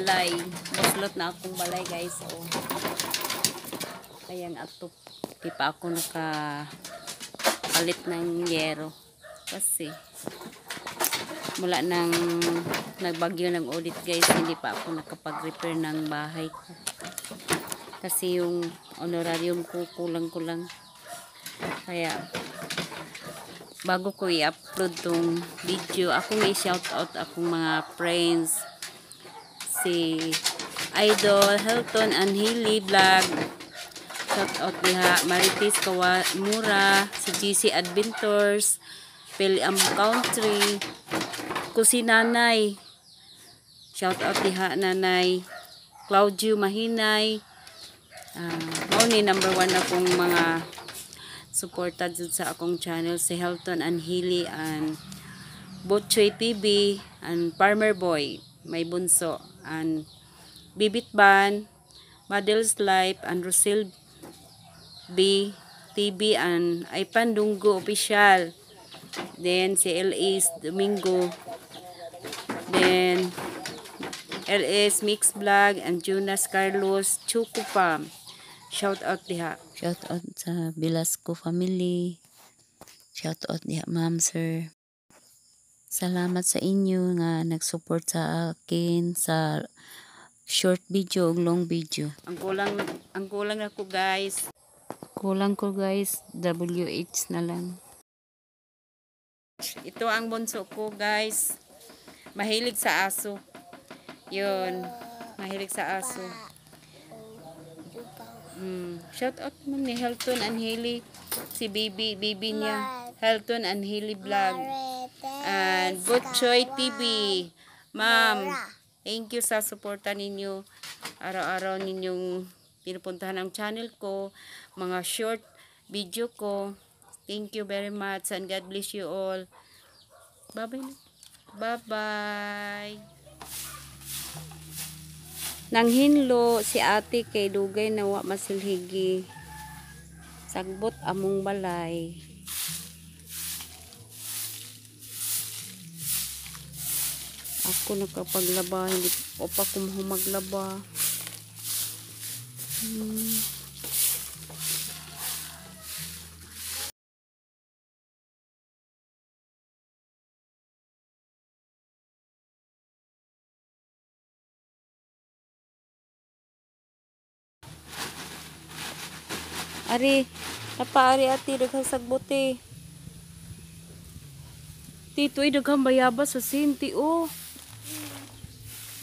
balay. Buslot na akong balay guys. So, kaya nga ito. Di pa ako nakapalit ng yero. Kasi mula nang nagbagyo ng audit guys, hindi pa ako nakapag-repair ng bahay ko. Kasi yung honorarium ko kulang-kulang. Kaya bago ko i-upload tong video, ako may shoutout akong mga friends. Si Idol Helton and Hilly Vlog. Shoutout diha. Marites Kawamura. Si GC Adventures. Peliam Country. Kusi Nanay. Shoutout diha Nanay. Claudio Mahinay. Mauni number 1 akong mga supported sa akong channel, si Helton and Hilly and Butchoy TV and Farmer Boy, may bunso, and Bibit Ban, Model's Life and Rosil B TV and Ipan Dunggo Official, then si LS Domingo, then LS Mix Vlog and Jonas Carlos Chukupam. Shout out diha. Shout out sa Velasco family. Shout out diha ma'am sir. Salamat sa inyo nga nag-support sa akin sa short video ug long video. Ang kulang na ko guys. Kulang ko guys, WH na lang. Ito ang bunso ko guys. Mahilig sa aso. 'Yun, mahilig sa aso. Shout out mo ni Helton and Hilly, si baby niya, Helton and Hilly Vlog and Butchoy TV. Ma'am, thank you sa suporta ninyo. Araw-araw ninyong pinupuntahan ang channel ko, mga short video ko. Thank you very much and God bless you all. Bye-bye. Bye-bye. Nang hinlo si ate kay dugay na wa masilhigi. Sagbot among balay. Ako nakapaglaba, hindi o pa ko maglaba. Ari, napaari ati daghang sagbote. Titoy daghang bayabas sa sinti oh.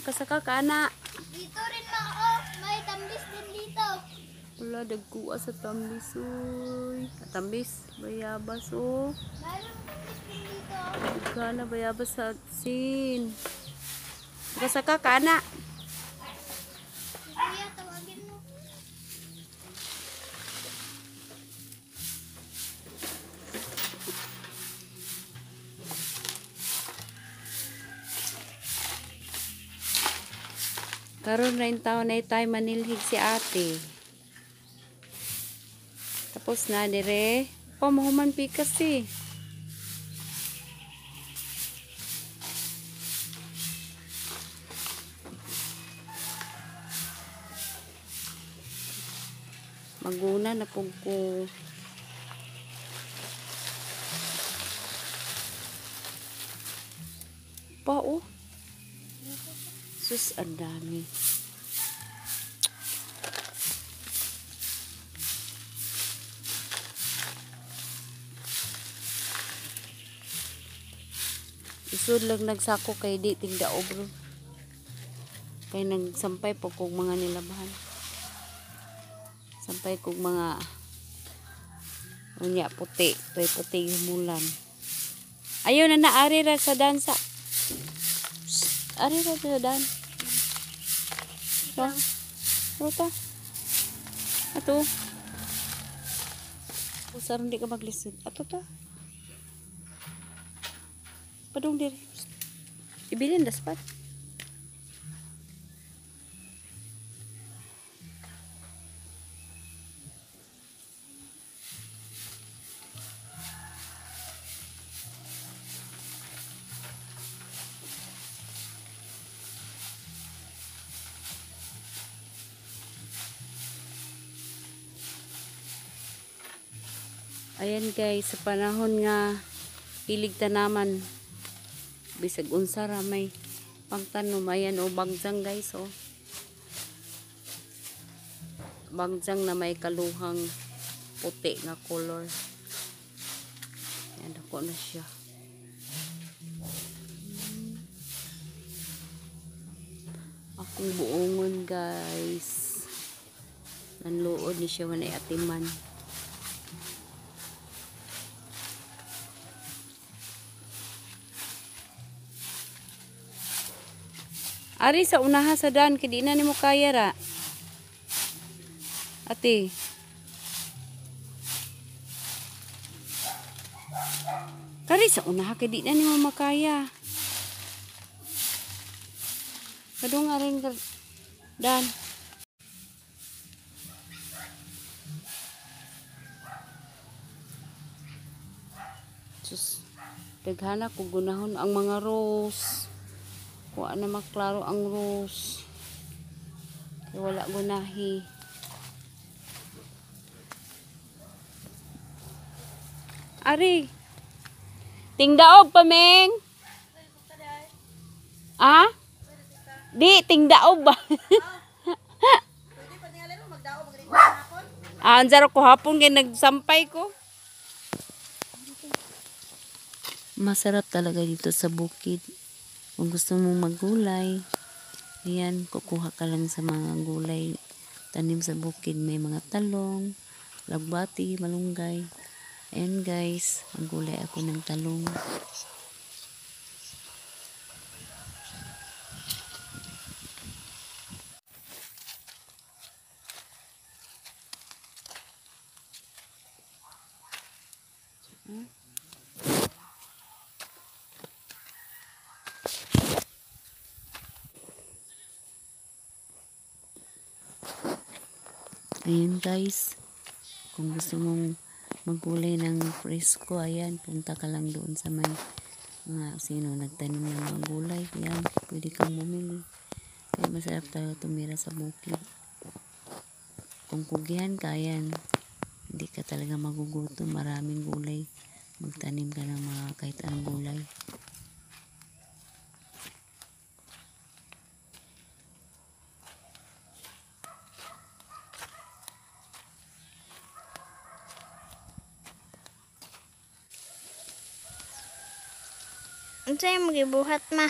Kasaka ka na. Dito rin na ako. May tambis din dito. Wala dagkuha sa tambis uy. Tambis, bayabas oh. Mayroon tambis din dito. Daghan na bayabas sa sin. Kasaka ka na. Kuya, tawagin mo. Karon na yung taon na tayo manilhig si ate. Tapos na dire. Pamahuman pi kasi. Maguna na po ko. Pa oh. Sus, ang dami. Isud lang nagsako kay di tingda obro. Kay nagsampay po kong mga nilabahan. Sampay kong mga unya puti. Toy puti humulan. Ayaw na naari ra sa dansa. Ari ra sa dansa. Ito. Ato. Usar hindi ka maglisod. Ato ta. Padung diri. Ibilin daspat. Ayan guys, sa panahon nga hilig tanaman, bisag unsa ra may pangtanom. Ayan o, bagjang guys o. Bagjang na may kaluhang puti nga color. Ayan, ako na siya. Akong buongon guys. Nanluod ni siya manay atiman. Ari sa unaha sa daan, kadi na nimo kaya ra. Ate. Kari sa unaha, kadi na nimo makaya. Kadung aring dan. Sus, daghana ko gunahon ang mga rose. Kuha na maklaro ang rose. Kaya wala gunahi. Ari. Tingdaog pa, Meng. Ah? Di, tingdaog ba? Anjaro ko hapon kaya nagsampay ko. Masarap talaga dito sa bukid. Kung gusto mong maggulay, ayan, kukuha ka lang sa mga gulay. Tanim sa bukid, may mga talong, lagbati, malunggay. Ayan guys, ang gulay ako ng talong. Ayan guys, kung gusto mong maggulay ng presko, ayan, punta ka lang doon sa may mga sino nagtanim ng mga gulay. Ayan, pwede kang bumili. Kaya masarap talaga tumira sa bukid. Kung kugihan ka, ayan, hindi ka talaga magugutom. Maraming gulay. Magtanim ka ng mga kahit anong gulay. Ano sa'yo magibuhat ma?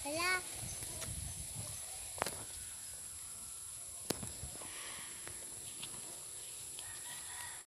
Hala.